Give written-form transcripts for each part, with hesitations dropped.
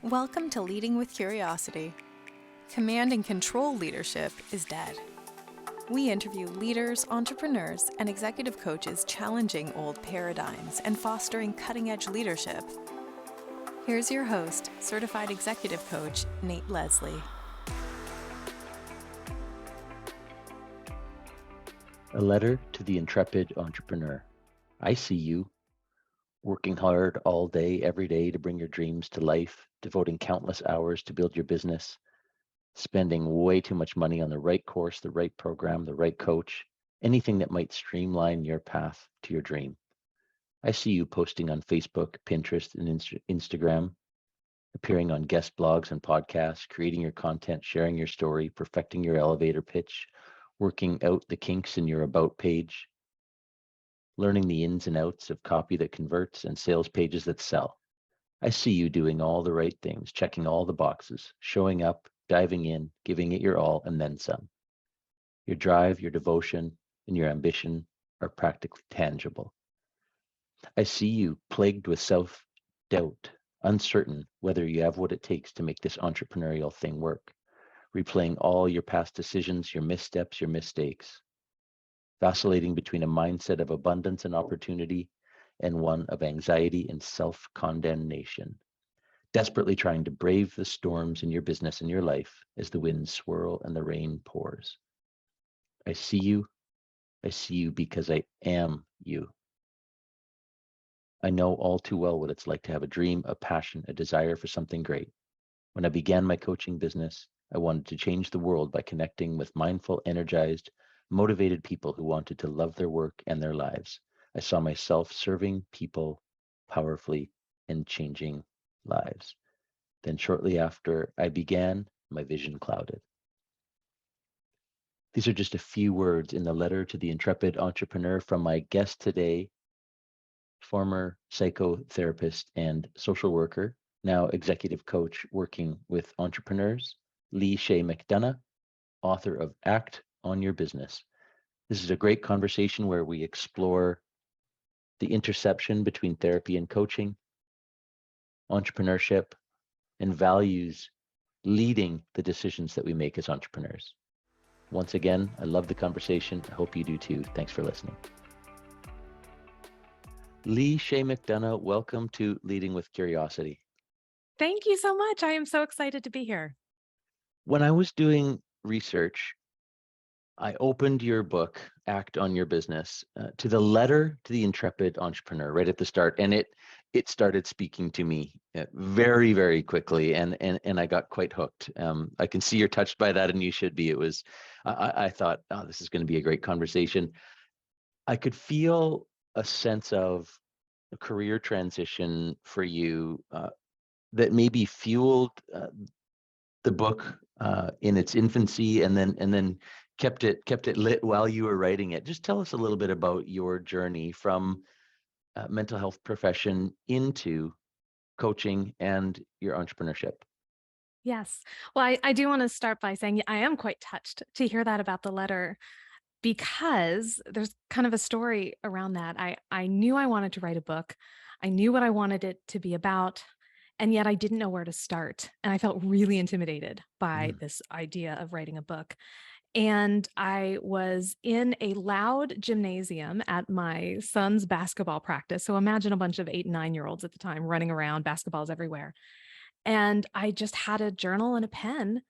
Welcome to Leading with Curiosity. Command and control leadership is dead. We interview leaders, entrepreneurs, and executive coaches challenging old paradigms and fostering cutting-edge leadership. Here's your host, certified executive coach, Nate Leslie. A letter to the intrepid entrepreneur. I see you working hard all day, every day to bring your dreams to life, devoting countless hours to build your business, spending way too much money on the right course, the right program, the right coach, anything that might streamline your path to your dream. I see you posting on Facebook, Pinterest, and Instagram, appearing on guest blogs and podcasts, creating your content, sharing your story, perfecting your elevator pitch, working out the kinks in your about page, learning the ins and outs of copy that converts and sales pages that sell. I see you doing all the right things, checking all the boxes, showing up, diving in, giving it your all, and then some. Your drive, your devotion, and your ambition are practically tangible. I see you plagued with self-doubt, uncertain whether you have what it takes to make this entrepreneurial thing work, replaying all your past decisions, your missteps, your mistakes, vacillating between a mindset of abundance and opportunity and one of anxiety and self-condemnation, desperately trying to brave the storms in your business and your life as the winds swirl and the rain pours. I see you because I am you. I know all too well what it's like to have a dream, a passion, a desire for something great. When I began my coaching business, I wanted to change the world by connecting with mindful, energized, motivated people who wanted to love their work and their lives. I saw myself serving people powerfully and changing lives. Then shortly after I began, my vision clouded. These are just a few words in the letter to the intrepid entrepreneur from my guest today, former psychotherapist and social worker, now executive coach working with entrepreneurs, Chaix McDonough, author of Act on Your Business. This is a great conversation where we explore the intersection between therapy and coaching, entrepreneurship, and values leading the decisions that we make as entrepreneurs. Once again, I love the conversation. I hope you do too. Thanks for listening. Chaix McDonough, welcome to Leading with Curiosity. Thank you so much. I am so excited to be here. When I was doing research, I opened your book, Act on Your Business, to the letter to the intrepid entrepreneur right at the start, and it started speaking to me very, very quickly, and I got quite hooked. I can see you're touched by that, and you should be. It was, I thought, oh, this is going to be a great conversation. I could feel a sense of a career transition for you that maybe fueled the book in its infancy, and then kept it lit while you were writing it. Just tell us a little bit about your journey from mental health profession into coaching and your entrepreneurship. Yes. Well, I do want to start by saying I am quite touched to hear that about the letter, because there's kind of a story around that. I knew I wanted to write a book. I knew what I wanted it to be about, and yet I didn't know where to start. And I felt really intimidated by this idea of writing a book. And I was in a loud gymnasium at my son's basketball practice. So imagine a bunch of 8 and 9-year-olds at the time running around, basketballs everywhere. And I just had a journal and a pen,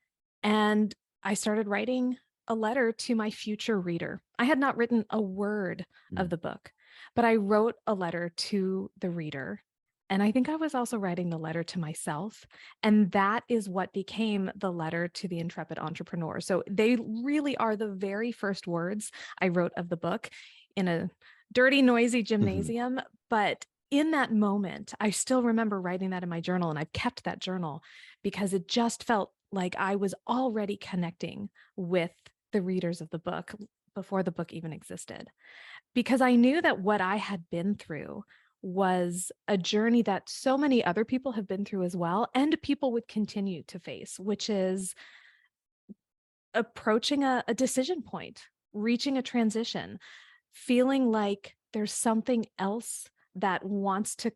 and I started writing a letter to my future reader. I had not written a word of the book, but I wrote a letter to the reader. And I think I was also writing the letter to myself. And that is what became the letter to the intrepid entrepreneur. So they really are the very first words I wrote of the book in a dirty, noisy gymnasium. But in that moment, I still remember writing that in my journal, and I've kept that journal because it just felt like I was already connecting with the readers of the book before the book even existed. Because I knew that what I had been through was a journey that so many other people have been through as well, and people would continue to face, which is approaching a decision point, reaching a transition, feeling like there's something else that wants to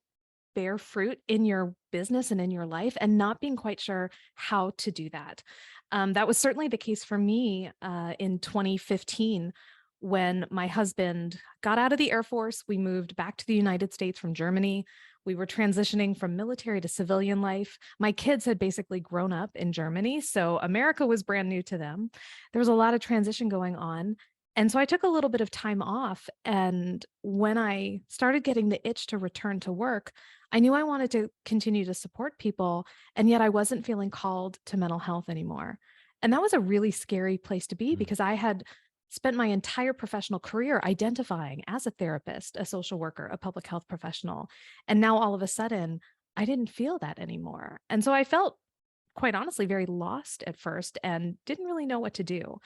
bear fruit in your business and in your life, and not being quite sure how to do that. That was certainly the case for me in 2015 when my husband got out of the Air Force. We moved back to the United States from Germany. We were transitioning from military to civilian life. My kids had basically grown up in Germany, so America was brand new to them. There was a lot of transition going on. And so I took a little bit of time off. And when I started getting the itch to return to work, I knew I wanted to continue to support people. And yet I wasn't feeling called to mental health anymore. And that was a really scary place to be Mm. because I had spent my entire professional career identifying as a therapist, a social worker, a public health professional. And now all of a sudden, I didn't feel that anymore. And so I felt, quite honestly, very lost at first and didn't really know what to do.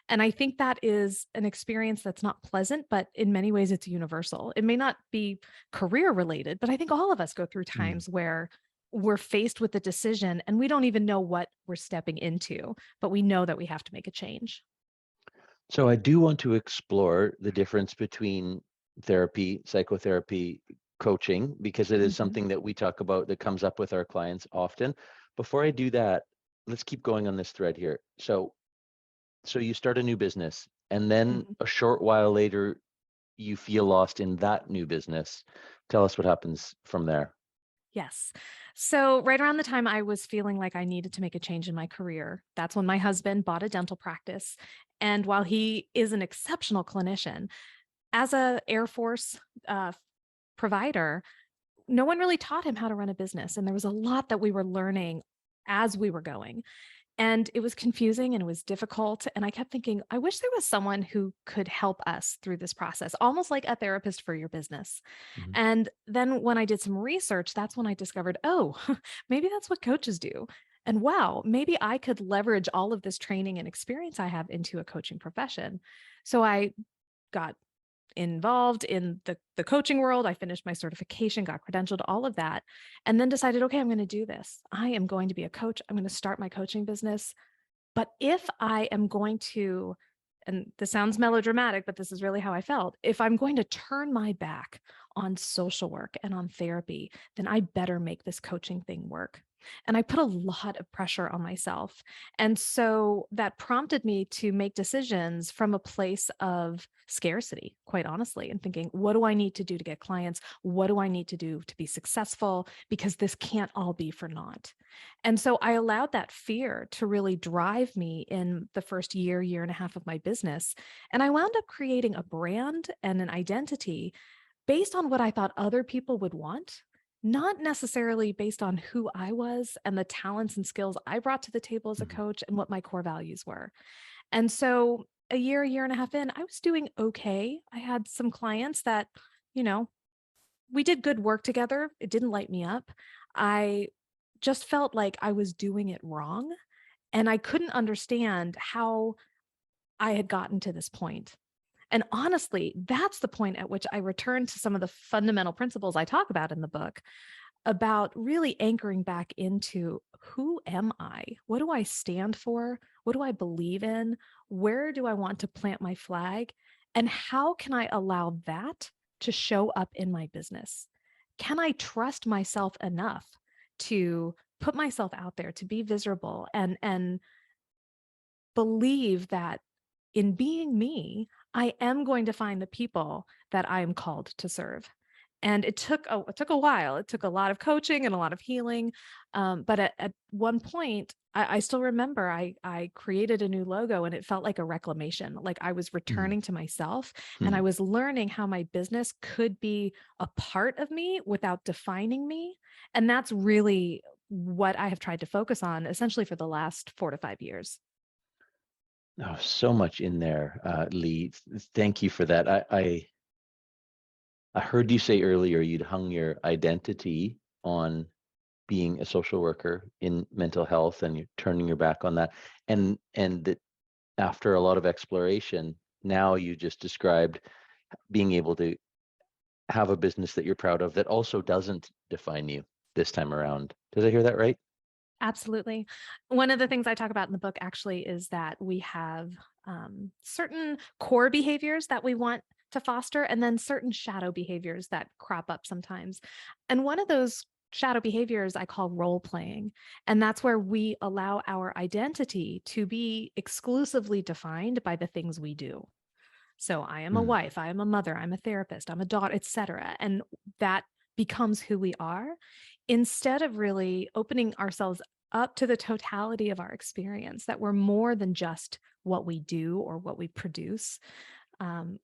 And I think that is an experience that's not pleasant, but in many ways it's universal. It may not be career related, but I think all of us go through Mm. times where we're faced with a decision and we don't even know what we're stepping into, but we know that we have to make a change. So I do want to explore the difference between therapy, psychotherapy, coaching, because it is Mhm. something that we talk about that comes up with our clients often. Before I do that, let's keep going on this thread here. So you start a new business, and then Mhm. a short while later, you feel lost in that new business. Tell us what happens from there. Yes. So, right around the time I was feeling like I needed to make a change in my career, that's when my husband bought a dental practice. And while he is an exceptional clinician, as a Air Force uh, provider, no one really taught him how to run a business. And there was a lot that we were learning as we were going. And it was confusing and it was difficult. And I kept thinking, I wish there was someone who could help us through this process, almost like a therapist for your business. Mhm. And then when I did some research, that's when I discovered, oh, maybe that's what coaches do. And wow, maybe I could leverage all of this training and experience I have into a coaching profession. So I got involved in the coaching world. I finished my certification, got credentialed, all of that, and then decided, okay, I'm going to do this. I am going to be a coach. I'm going to start my coaching business. But if I am going to, and this sounds melodramatic, but this is really how I felt, if I'm going to turn my back on social work and on therapy, then I better make this coaching thing work. And I put a lot of pressure on myself. And so that prompted me to make decisions from a place of scarcity, quite honestly, and thinking, what do I need to do to get clients? What do I need to do to be successful? Because this can't all be for naught. And so I allowed that fear to really drive me in the first year, year and a half of my business. And I wound up creating a brand and an identity based on what I thought other people would want, not necessarily based on who I was and the talents and skills I brought to the table as a Mhm. coach and what my core values were. And so a year and a half in, I was doing okay. I had some clients that, you know, we did good work together. It didn't light me up. I just felt like I was doing it wrong. And I couldn't understand how I had gotten to this point. And honestly, that's the point at which I returned to some of the fundamental principles I talk about in the book about really anchoring back into who am I? What do I stand for? What do I believe in? Where do I want to plant my flag? And how can I allow that to show up in my business? Can I trust myself enough to put myself out there, to be visible and believe that in being me, I am going to find the people that I am called to serve. And it took a while. It took a lot of coaching and a lot of healing. But at one point, I still remember I created a new logo and it felt like a reclamation. Like I was Mhm. returning to myself and I Mhm. was learning how my business could be a part of me without defining me. And that's really what I have tried to focus on essentially for the last 4 to 5 years. Oh, so much in there, Lee. Thank you for that. I heard you say earlier you'd hung your identity on being a social worker in mental health, and you're turning your back on that. And that after a lot of exploration, now you just described being able to have a business that you're proud of that also doesn't define you this time around. Did I hear that right? Absolutely. One of the things I talk about in the book actually is that we have certain core behaviors that we want to foster, and then certain shadow behaviors that crop up sometimes. And one of those shadow behaviors I call role playing. And that's where we allow our identity to be exclusively defined by the things we do. So I am a Mm. wife, I am a mother, I'm a therapist, I'm a daughter, etc. And that becomes who we are instead of really opening ourselves up to the totality of our experience, that we're more than just what we do or what we produce.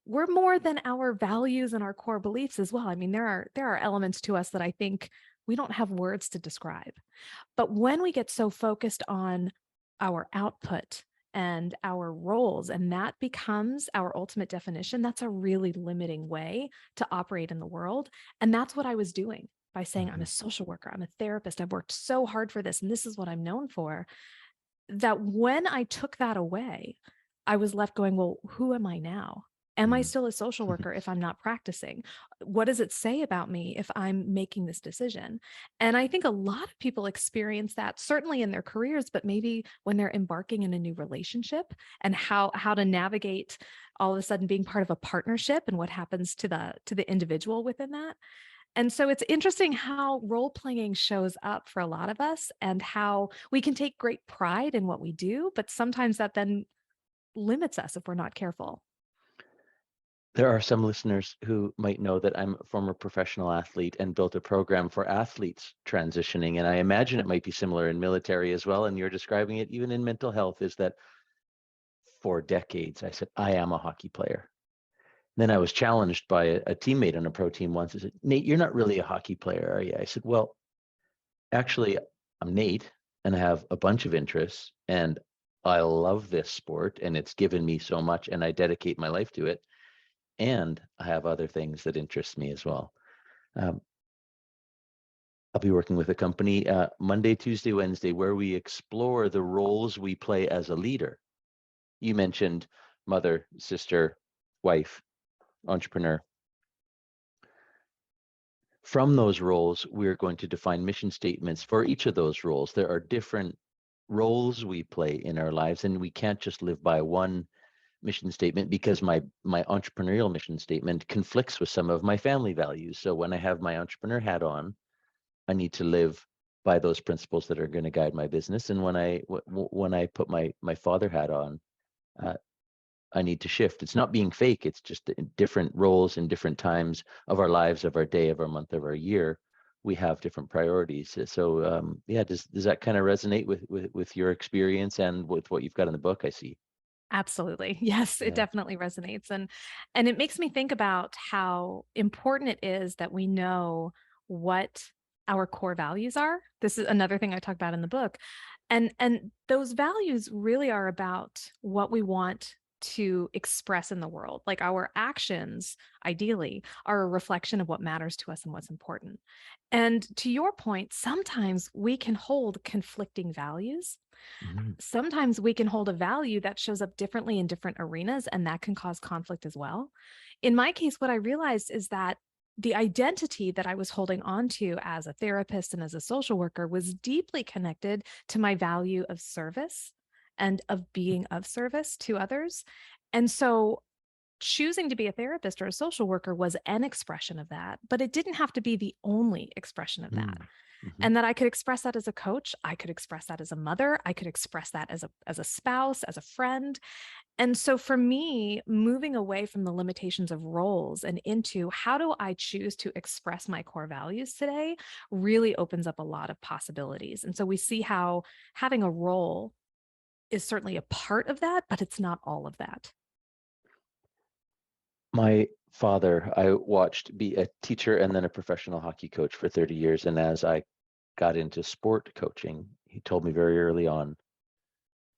We're more than our values and our core beliefs as well. I mean, there are elements to us that I think we don't have words to describe. But when we get so focused on our output and our roles, and that becomes our ultimate definition, that's a really limiting way to operate in the world. And that's what I was doing by saying, I'm a Mhm. social worker, I'm a therapist, I've worked so hard for this, and this is what I'm known for. That when I took that away, I was left going, well, who am I now? Am I Mm. still a social worker if I'm not practicing? What does it say about me if I'm making this decision? And I think a lot of people experience that certainly in their careers, but maybe when they're embarking in a new relationship and how to navigate all of a sudden being part of a partnership and what happens to the individual within that. And so it's interesting how role playing shows up for a lot of us and how we can take great pride in what we do, but sometimes that then limits us if we're not careful. There are some listeners who might know that I'm a former professional athlete and built a program for athletes transitioning. And I imagine it might be similar in military as well. And you're describing it even in mental health, is that for decades, I said, I am a hockey player. Then I was challenged by a teammate on a pro team once. He said, Nate, you're not really a hockey player, are you? I said, well, actually, I'm Nate and I have a bunch of interests and I love this sport and it's given me so much and I dedicate my life to it. And I have other things that interest me as well. Um, I'll be working with a company Monday, Tuesday, Wednesday, where we explore the roles we play as a leader. You mentioned mother, sister, wife, entrepreneur. From those roles, we're going to define mission statements for each of those roles. There are different roles we play in our lives, and we can't just live by one mission statement because my entrepreneurial mission statement conflicts with some of my family values. So when I have my entrepreneur hat on, I need to live by those principles that are going to guide my business. And when I put my father hat on, uh, I need to shift. It's not being fake. It's just in different roles in different times of our lives, of our day, of our month, of our year. We have different priorities. So yeah, does that kind of resonate with your experience and with what you've got in the book? I see. Absolutely. Yes, it Yeah. definitely resonates. And it makes me think about how important it is that we know what our core values are. This is another thing I talk about in the book. And those values really are about what we want to express in the world. Like our actions, ideally, are a reflection of what matters to us and what's important. And to your point, sometimes we can hold conflicting values. Mhm. Sometimes we can hold a value that shows up differently in different arenas, and that can cause conflict as well. In my case, what I realized is that the identity that I was holding on to as a therapist and as a social worker was deeply connected to my value of service and of being of service to others. And so choosing to be a therapist or a social worker was an expression of that, but it didn't have to be the only expression of that. Mm. Mhm. And that I could express that as a coach, I could express that as a mother, I could express that as a spouse, as a friend. And so for me, moving away from the limitations of roles and into how do I choose to express my core values today really opens up a lot of possibilities. And so we see how having a role is certainly a part of that, but it's not all of that. My father, I watched be a teacher and then a professional hockey coach for 30 years. And as I got into sport coaching, he told me very early on,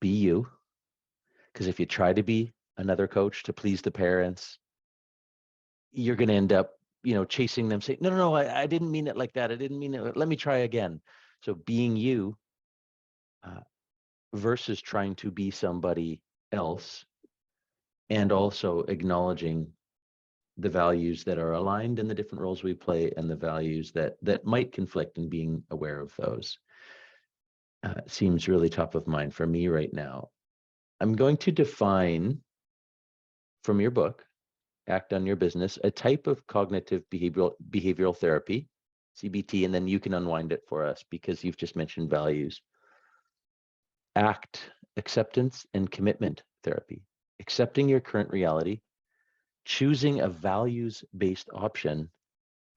be you. Because if you try to be another coach to please the parents, you're going to end up, chasing them, saying, no, I didn't mean it like that. I didn't mean it. Let me try again. So being you uh, versus trying to be somebody else, and also acknowledging the values that are aligned in the different roles we play and the values that might conflict, and being aware of those seems really top of mind for me right now. I'm going to define from your book act on your business, a type of cognitive behavioral therapy, CBT, and then you can unwind it for us because you've just mentioned values. ACT, acceptance and commitment therapy, accepting your current reality, choosing a values-based option,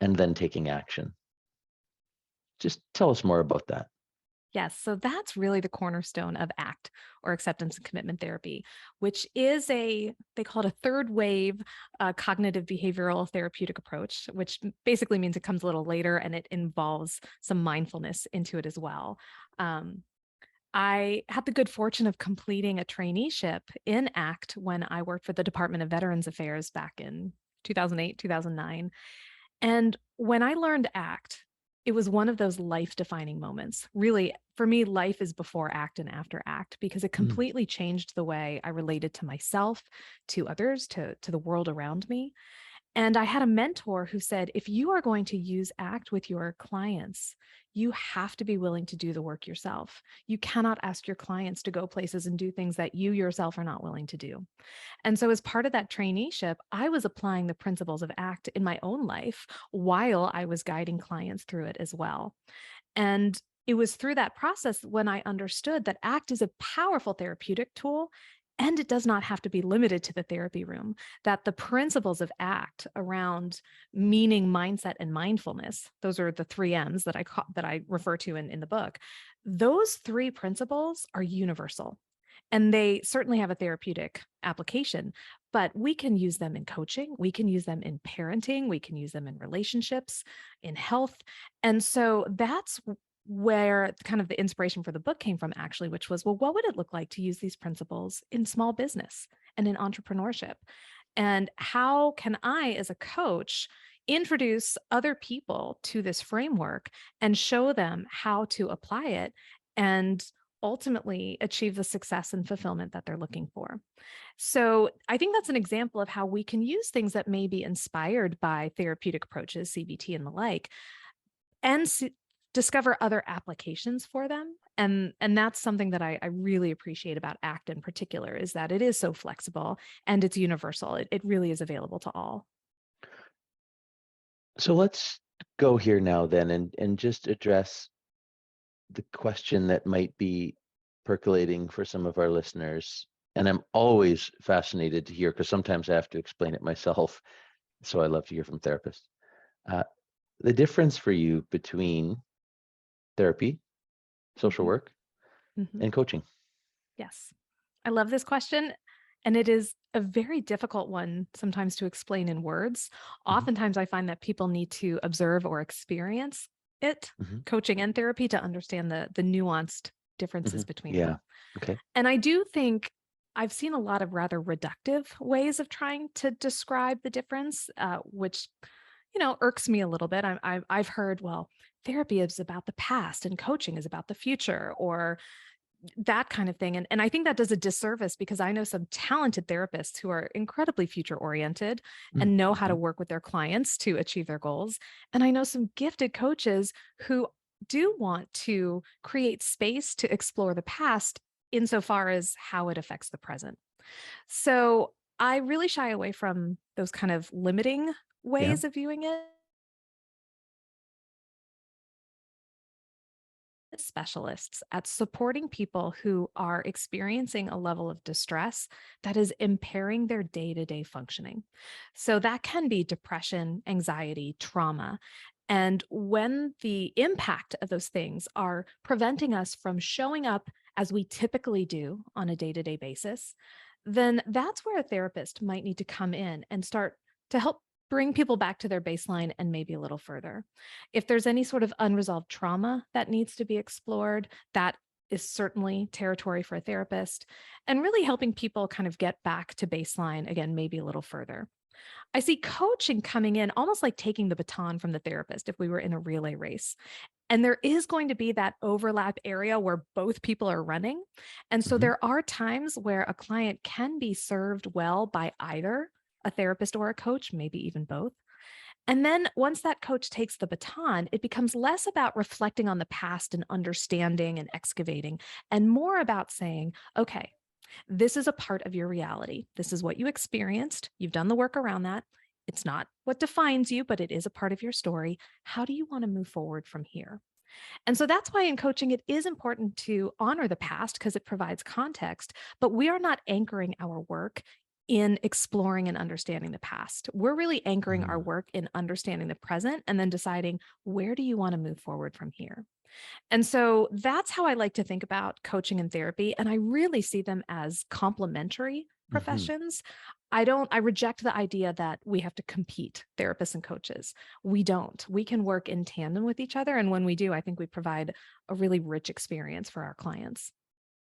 and then taking action. Just tell us more about that. Yes, so that's really the cornerstone of ACT, or acceptance and commitment therapy, which is they call it a third wave cognitive behavioral therapeutic approach, which basically means it comes a little later and it involves some mindfulness into it as well. I had the good fortune of completing a traineeship in ACT when I worked for the Department of Veterans Affairs back in 2008, 2009. And when I learned ACT, it was one of those life-defining moments. Really, for me, life is before ACT and after ACT because it completely changed the way I related to myself, to others, to the world around me. And I had a mentor who said, if you are going to use ACT with your clients, you have to be willing to do the work yourself. You cannot ask your clients to go places and do things that you yourself are not willing to do. And so as part of that traineeship, I was applying the principles of ACT in my own life while I was guiding clients through it as well. And it was through that process when I understood that ACT is a powerful therapeutic tool, and it does not have to be limited to the therapy room, that the principles of ACT around meaning, mindset, and mindfulness, those are the three M's that I refer to in the book. Those three principles are universal. And they certainly have a therapeutic application, but we can use them in coaching. We can use them in parenting. We can use them in relationships, in health. And so that's where kind of the inspiration for the book came from, actually, which was, well, what would it look like to use these principles in small business and in entrepreneurship? And how can I, as a coach, introduce other people to this framework and show them how to apply it and ultimately achieve the success and fulfillment that they're looking for? So I think that's an example of how we can use things that may be inspired by therapeutic approaches, CBT and the like, and discover other applications for them. And that's something that I really appreciate about ACT in particular, is that it is so flexible and it's universal. It really is available to all. So let's go here now then and just address the question that might be percolating for some of our listeners. And I'm always fascinated to hear, because sometimes I have to explain it myself. So I love to hear from therapists. The difference for you between therapy, social work, and coaching. Yes. I love this question. And it is a very difficult one sometimes to explain in words. Oftentimes, I find that people need to observe or experience it, coaching and therapy, to understand the nuanced differences between them. Okay. And I do think I've seen a lot of rather reductive ways of trying to describe the difference, which, irks me a little bit. I've heard, well, therapy is about the past and coaching is about the future, or that kind of thing. And I think that does a disservice, because I know some talented therapists who are incredibly future oriented and know how to work with their clients to achieve their goals. And I know some gifted coaches who do want to create space to explore the past insofar as how it affects the present. So I really shy away from those kind of limiting ways of viewing it. Specialists at supporting people who are experiencing a level of distress that is impairing their day-to-day functioning. So that can be depression, anxiety, trauma. And when the impact of those things are preventing us from showing up as we typically do on a day-to-day basis, then that's where a therapist might need to come in and start to help bring people back to their baseline and maybe a little further. If there's any sort of unresolved trauma that needs to be explored, that is certainly territory for a therapist, and really helping people kind of get back to baseline again, maybe a little further. I see coaching coming in almost like taking the baton from the therapist if we were in a relay race. And there is going to be that overlap area where both people are running. And so there are times where a client can be served well by either a therapist or a coach, maybe even both. And then once that coach takes the baton, it becomes less about reflecting on the past and understanding and excavating, and more about saying, okay, This is a part of your reality. This is what you experienced. You've done the work around that. It's not what defines you, but it is a part of your story. How do you want to move forward from here? And so that's why in coaching, it is important to honor the past because it provides context, but we are not anchoring our work in exploring and understanding the past. We're really anchoring our Mm, work in understanding the present and then deciding where do you want to move forward from here? And so that's how I like to think about coaching and therapy. And I really see them as complementary mhm. professions. I reject the idea that we have to compete, therapists and coaches. We don't. We can work in tandem with each other. And when we do, I think we provide a really rich experience for our clients.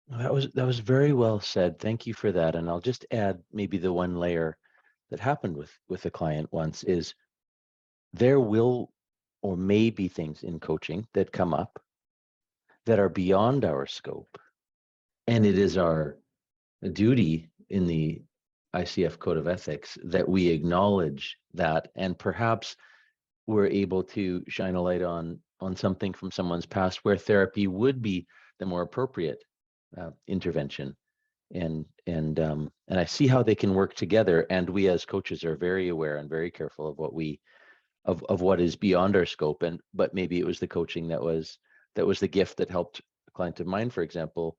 Well, that was very well said. Thank you for that. And I'll just add maybe the one layer that happened with a client once is there will or may be things in coaching that come up that are beyond our scope. And it is our duty in the ICF Code of Ethics that we acknowledge that, and perhaps we're able to shine a light on something from someone's past where therapy would be the more appropriate intervention. And I see how they can work together. And we as coaches are very aware and very careful of what is beyond our scope. And but maybe it was the coaching that was the gift that helped a client of mine, for example,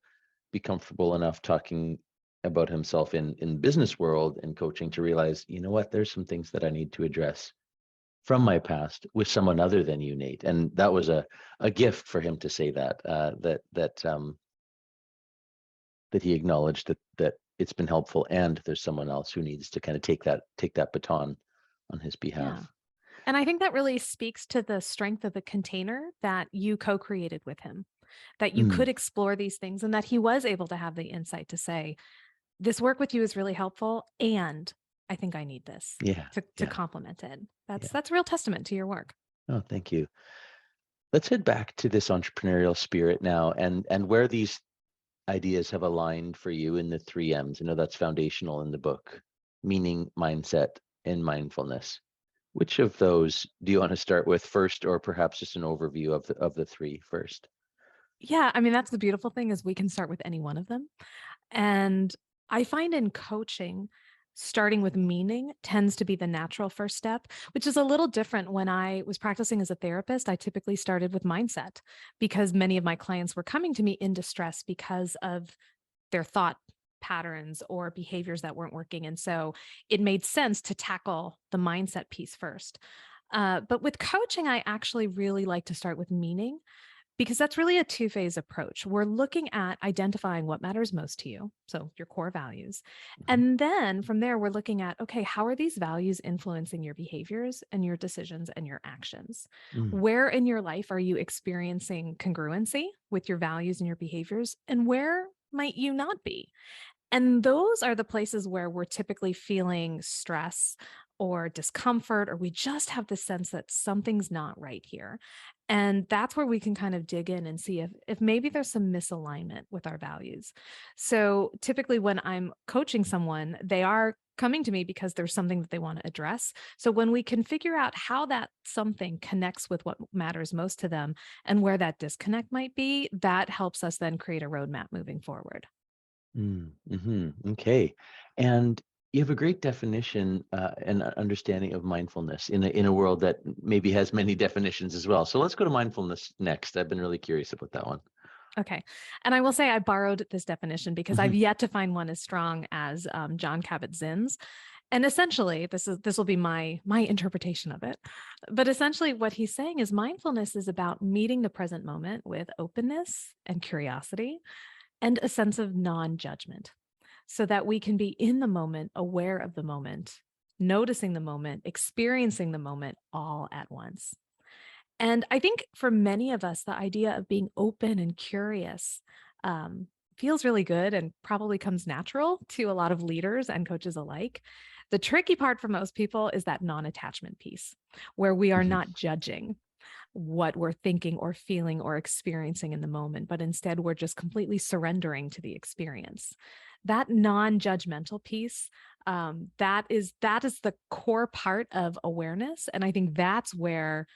be comfortable enough talking about himself in business world and coaching to realize, you know what, there's some things that I need to address from my past with someone other than you, Nate. And that was a gift for him to say that he acknowledged that it's been helpful, and there's someone else who needs to kind of take that baton on his Yeah. behalf. And I think that really speaks to the strength of the container that you co created with him, that you Mm, could explore these things and that he was able to have the insight to say, this work with you is really helpful. And I think I need this yeah, to yeah, complement it. That's yeah. that's a real testament to your work. Oh, thank you. Let's head back to this entrepreneurial spirit now, and where these ideas have aligned for you in the three M's. I know that's foundational in the book: meaning, mindset, and mindfulness. Which of those do you want to start with first, or perhaps just an overview of the three first? Yeah, I mean, that's the beautiful thing is we can start with any one of them. And I find in coaching, starting with meaning tends to be the natural first step, which is a little different. When I was practicing as a therapist, I typically started with mindset because many of my clients were coming to me in distress because of their thought patterns or behaviors that weren't working. And so it made sense to tackle the mindset piece first. But with coaching, I actually really like to start with meaning because that's really a two-phase approach. We're looking at identifying what matters most to you, so your core values. Mhm. And then from there, we're looking at, okay, how are these values influencing your behaviors and your decisions and your actions? Mm, Where in your life are you experiencing congruency with your values and your behaviors? And where might you not be? And those are the places where we're typically feeling stress or discomfort, or we just have the sense that something's not right here. And that's where we can kind of dig in and see if maybe there's some misalignment with our values. So typically, when I'm coaching someone, they are coming to me because there's something that they want to address. So when we can figure out how that something connects with what matters most to them and where that disconnect might be, that helps us then create a roadmap moving forward. okay. And you have a great definition and understanding of mindfulness in a world that maybe has many definitions as well. So let's go to mindfulness next. I've been really curious about that one. Okay. And I will say I borrowed this definition because I've Mhm. yet to find one as strong as John Kabat-Zinn's. And essentially, this will be my interpretation of it. But essentially, what he's saying is mindfulness is about meeting the present moment with openness and curiosity and a sense of non-judgment, so that we can be in the moment, aware of the moment, noticing the moment, experiencing the moment all at once. And I think for many of us, the idea of being open and curious um, feels really good and probably comes natural to a lot of leaders and coaches alike. The tricky part for most people is that non attachment piece, where we are Mhm. not judging what we're thinking or feeling or experiencing in the moment, but instead we're just completely surrendering to the experience. That non-judgmental piece, that is the core part of awareness, and I think that's where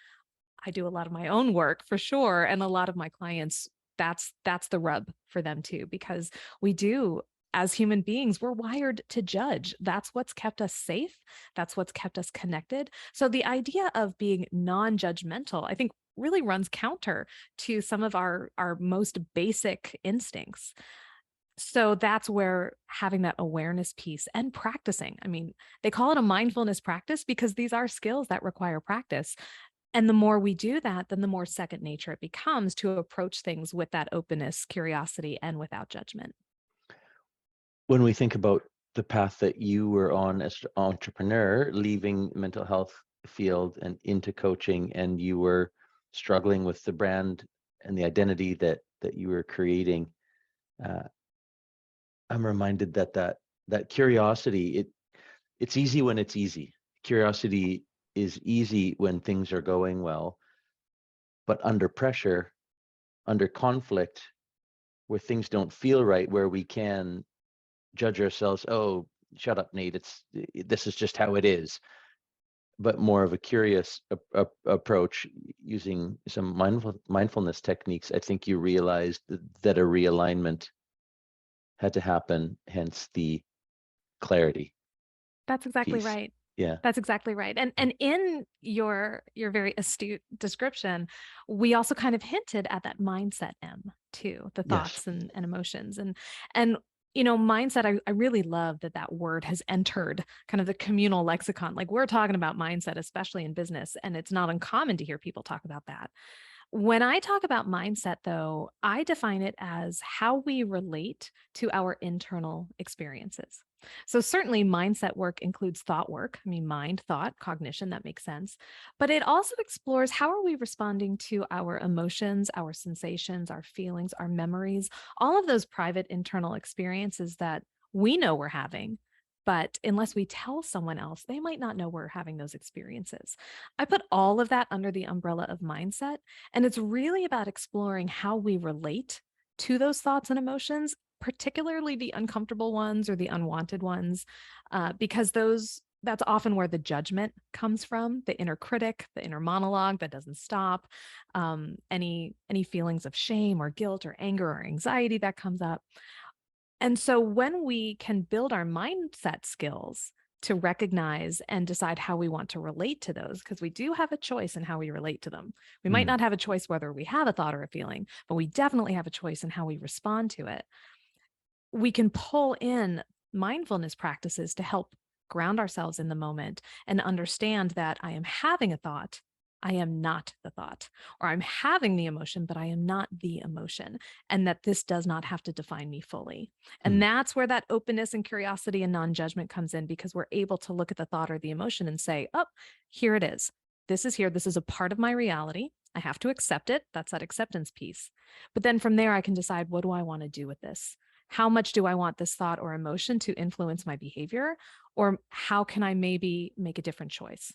I do a lot of my own work for sure. And a lot of my clients, that's the rub for them too, because we do as human beings, we're wired to judge. That's what's kept us safe. That's what's kept us connected. So the idea of being non-judgmental, I think, really runs counter to some of our most basic instincts. So that's where having that awareness piece and practicing, I mean, they call it a mindfulness practice because these are skills that require practice. And the more we do that, then the more second nature it becomes to approach things with that openness, curiosity, and without judgment. When we think about the path that you were on as an entrepreneur, leaving mental health field and into coaching, and you were struggling with the brand and the identity that you were creating, uh, I'm reminded that curiosity, it's easy when it's easy. Curiosity is easy when things are going well, but under pressure, under conflict, where things don't feel right, where we can judge ourselves, oh, shut up, Nate, this is just how it is. But more of a curious approach using some mindfulness techniques, I think you realized that a realignment had to happen, hence the clarity That's exactly piece. right. Yeah. That's exactly right. And in your very astute description, we also kind of hinted at that mindset M too, the Yes. thoughts and emotions. And mindset, I really love that word has entered kind of the communal lexicon. Like we're talking about mindset, especially in business, and it's not uncommon to hear people talk about that. When I talk about mindset, though, I define it as how we relate to our internal experiences. So, certainly, mindset work includes thought work. I mean, mind, thought, cognition, that makes sense. But it also explores how are we responding to our emotions, our sensations, our feelings, our memories, all of those private internal experiences that we know we're having. But unless we tell someone else, they might not know we're having those experiences. I put all of that under the umbrella of mindset. And it's really about exploring how we relate to those thoughts and emotions, particularly the uncomfortable ones or the unwanted ones, because that's often where the judgment comes from, the inner critic, the inner monologue that doesn't stop, any feelings of shame or guilt or anger or anxiety that comes up. And so when we can build our mindset skills to recognize and decide how we want to relate to those, because we do have a choice in how we relate to them. We might Mm. not have a choice whether we have a thought or a feeling, but we definitely have a choice in how we respond to it. We can pull in mindfulness practices to help ground ourselves in the moment and understand that I am having a thought. I am not the thought, or I'm having the emotion, but I am not the emotion, and that this does not have to define me fully. And Mm. that's where that openness and curiosity and non judgment comes in because we're able to look at the thought or the emotion and say, oh, here it is. This is here. This is a part of my reality. I have to accept it. That's that acceptance piece. But then from there, I can decide what do I want to do with this? How much do I want this thought or emotion to influence my behavior? Or how can I maybe make a different choice?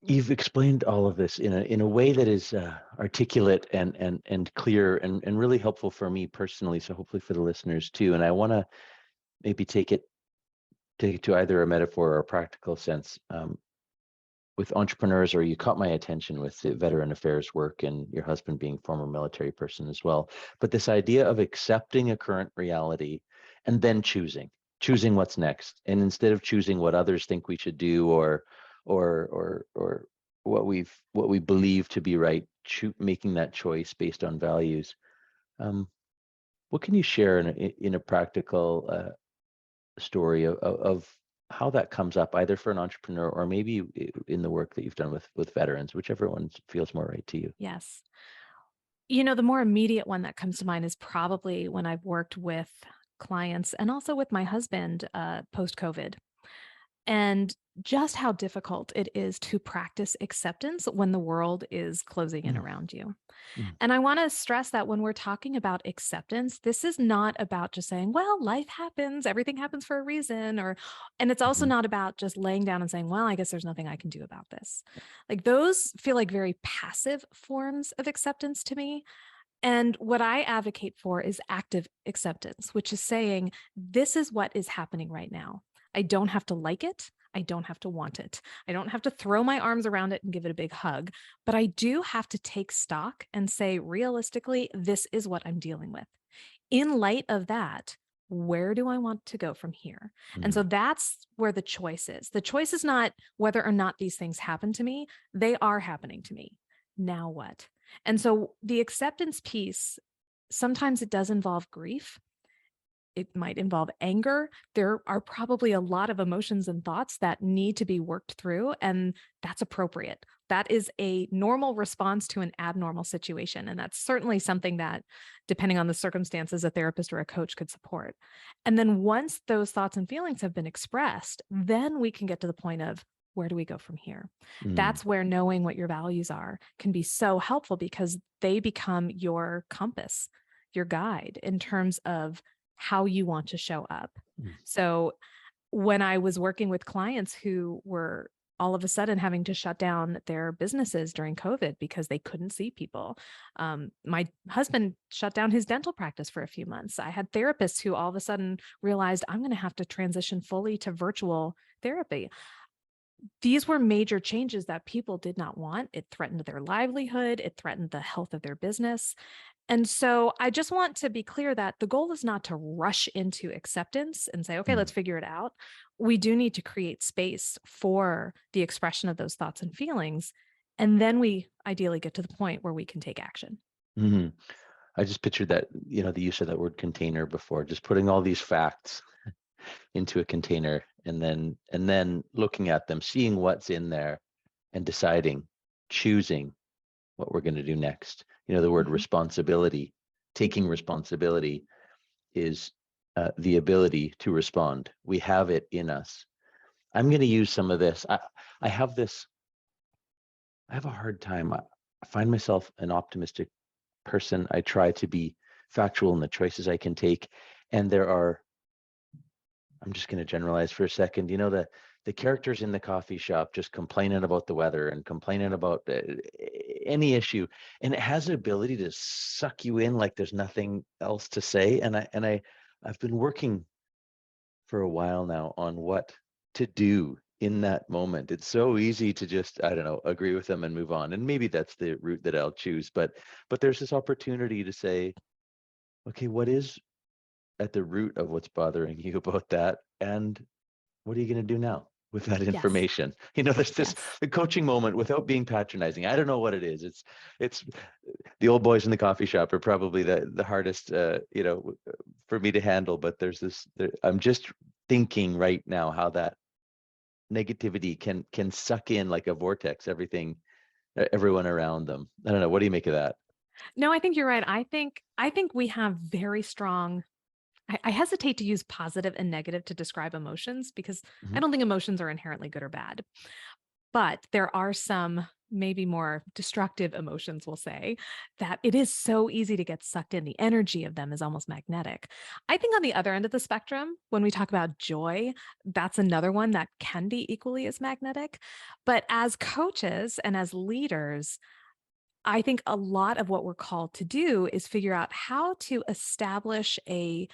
You've explained all of this in a way that is articulate and clear and really helpful for me personally. So hopefully for the listeners too. And I want to maybe take it to either a metaphor or a practical sense. With entrepreneurs, or you caught my attention with the veteran affairs work and your husband being former military person as well. But this idea of accepting a current reality and then choosing what's next. And instead of choosing what others think we should do or what we believe to be right, making that choice based on values. What can you share in a practical story of how that comes up, either for an entrepreneur or maybe in the work that you've done with veterans, whichever one feels more right to you? Yes. The more immediate one that comes to mind is probably when I've worked with clients and also with my husband post COVID. And just how difficult it is to practice acceptance when the world is closing in Mm. around you. Mm. And I want to stress that when we're talking about acceptance, this is not about just saying, well, life happens, everything happens for a reason, and it's also Mhm. not about just laying down and saying, well, I guess there's nothing I can do about this. Like those feel like very passive forms of acceptance to me. And what I advocate for is active acceptance, which is saying, this is what is happening right now. I don't have to like it. I don't have to want it. I don't have to throw my arms around it and give it a big hug, but I do have to take stock and say, realistically, this is what I'm dealing with. in light of that, where do I want to go from here? And so Mm, that's where the choice is. The choice is not whether or not these things happen to me, they are happening to me. Now what? And so the acceptance piece, sometimes it does involve grief. It might involve anger. There are probably a lot of emotions and thoughts that need to be worked through, and that's appropriate. That is a normal response to an abnormal situation. And that's certainly something that, depending on the circumstances, a therapist or a coach could support. And then once those thoughts and feelings have been expressed, then we can get to the point of where do we go from here? mm, That's where knowing what your values are can be so helpful because they become your compass, your guide in terms of how you want to show up. mm, So when I was working with clients who were all of a sudden having to shut down their businesses during COVID because they couldn't see people. My husband shut down his dental practice for a few months. I had therapists who all of a sudden realized I'm going to have to transition fully to virtual therapy. These were major changes that people did not want. It threatened their livelihood, it threatened the health of their business. And so I just want to be clear that the goal is not to rush into acceptance and say, okay, let's mm, figure it out. We do need to create space for the expression of those thoughts and feelings. And then we ideally get to the point where we can take action. mhm. I just pictured that, the use of that word container before, just putting all these facts into a container and then looking at them, seeing what's in there and deciding, choosing what we're going to do next. The word Mhm. responsibility, taking responsibility is the ability to respond. We have it in us. I'm going to use some of this. I have this, I have a hard time. I find myself an optimistic person. I try to be factual in the choices I can take. And I'm just going to generalize for a second. The characters in the coffee shop just complaining about the weather and complaining about any issue, and it has an ability to suck you in like there's nothing else to say. I've been working for a while now on what to do in that moment. It's so easy to just, I don't know, agree with them and move on. And maybe that's the route that I'll choose. But there's this opportunity to say, okay, what is at the root of what's bothering you about that? And what are you going to do now with that Yes. information? There's this Yes. the coaching moment without being patronizing. I don't know what it is. It's the old boys in the coffee shop are probably the hardest, for me to handle. But I'm just thinking right now how that negativity can suck in like a vortex everyone around them. I don't know. What do you make of that? No, I think you're right. I think we have very strong. I hesitate to use positive and negative to describe emotions because I Mhm. don't think emotions are inherently good or bad. But there are some maybe more destructive emotions, we'll say, that it is so easy to get sucked in. The energy of them is almost magnetic. I think on the other end of the spectrum, when we talk about joy, that's another one that can be equally as magnetic. But as coaches and as leaders, I think a lot of what we're called to do is figure out how to establish a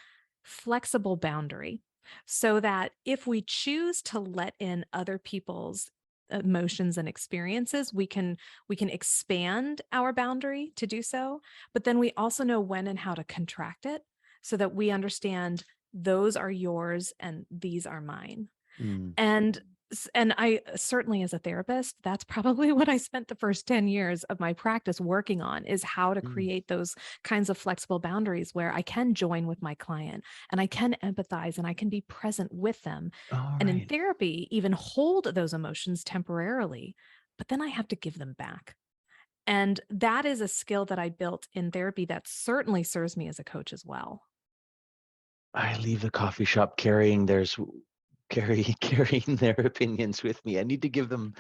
flexible boundary so that if we choose to let in other people's emotions and experiences, we can expand our boundary to do so, but then we also know when and how to contract it so that we understand those are yours and these are mine. Mm, And and I certainly as a therapist, that's probably what I spent the first 10 years of my practice working on is how to mm. create those kinds of flexible boundaries where I can join with my client and I can empathize and I can be present with them. All And in right. therapy, even hold those emotions temporarily, but then I have to give them back. And that is a skill that I built in therapy that certainly serves me as a coach as well. I leave the coffee shop carrying their opinions with me. I need to give them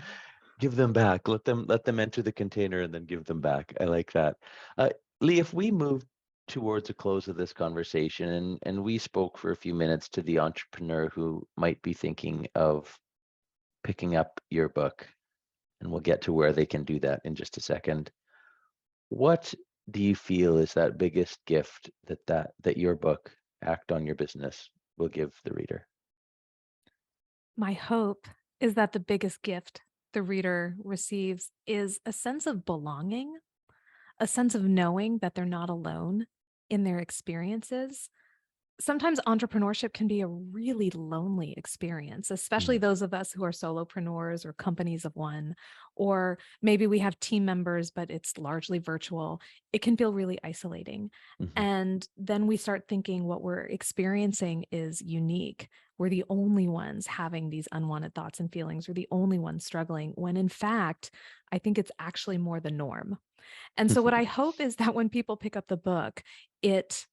back. Let them enter the container and then give them back. I like that. Uh, Lee, if we move towards a close of this conversation and we spoke for a few minutes to the entrepreneur who might be thinking of picking up your book, and we'll get to where they can do that in just a second. What do you feel is that biggest gift that your book, Act on Your Business, will give the reader? My hope is that the biggest gift the reader receives is a sense of belonging, a sense of knowing that they're not alone, in their experiences. Sometimes entrepreneurship can be a really lonely experience, especially Mm, those of us who are solopreneurs or companies of one, or maybe we have team members, but it's largely virtual. It can feel really isolating. mhm, And then we start thinking what we're experiencing is unique. We're the only ones having these unwanted thoughts and feelings. We're the only ones struggling, when in fact, I think it's actually more the norm. And so, what I hope is that when people pick up the book, it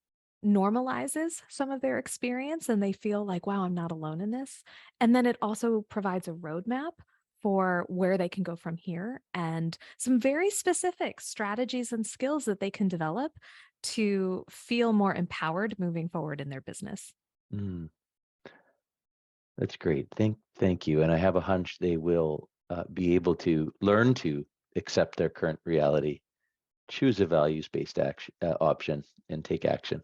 normalizes some of their experience and they feel like, wow, I'm not alone in this. And then it also provides a roadmap for where they can go from here and some very specific strategies and skills that they can develop to feel more empowered moving forward in their business. mm. That's great. Thank you. And I have a hunch they will be able to learn to accept their current reality, choose a values-based action option, and take action.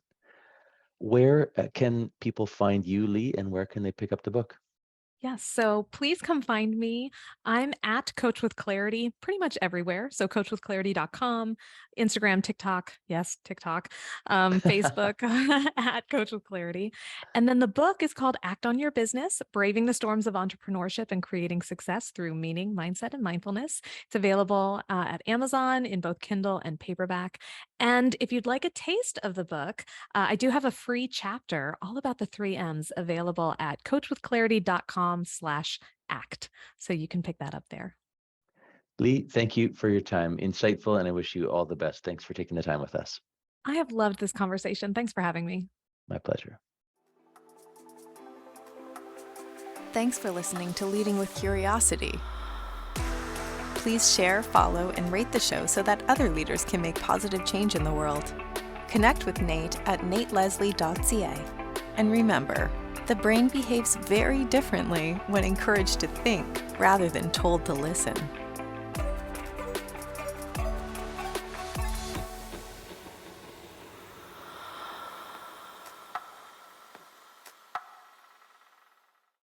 Where can people find you, Lee, and where can they pick up the book? Yes. So please come find me. I'm at Coach with Clarity pretty much everywhere. So coachwithclarity.com, Instagram, TikTok. Yes, TikTok, Facebook at Coach with Clarity. And then the book is called Act on Your Business, Braving the Storms of Entrepreneurship and Creating Success Through Meaning, Mindset, and Mindfulness. It's available at Amazon in both Kindle and paperback. And if you'd like a taste of the book, I do have a free chapter all about the 3 M's available at coachwithclarity.com/act. So you can pick that up there. Lee, thank you for your time. Insightful, and I wish you all the best. Thanks for taking the time with us. I have loved this conversation. Thanks for having me. My pleasure. Thanks for listening to Leading with Curiosity. Please share, follow, and rate the show so that other leaders can make positive change in the world. Connect with Nate at nateleslie.ca. And remember, the brain behaves very differently when encouraged to think rather than told to listen.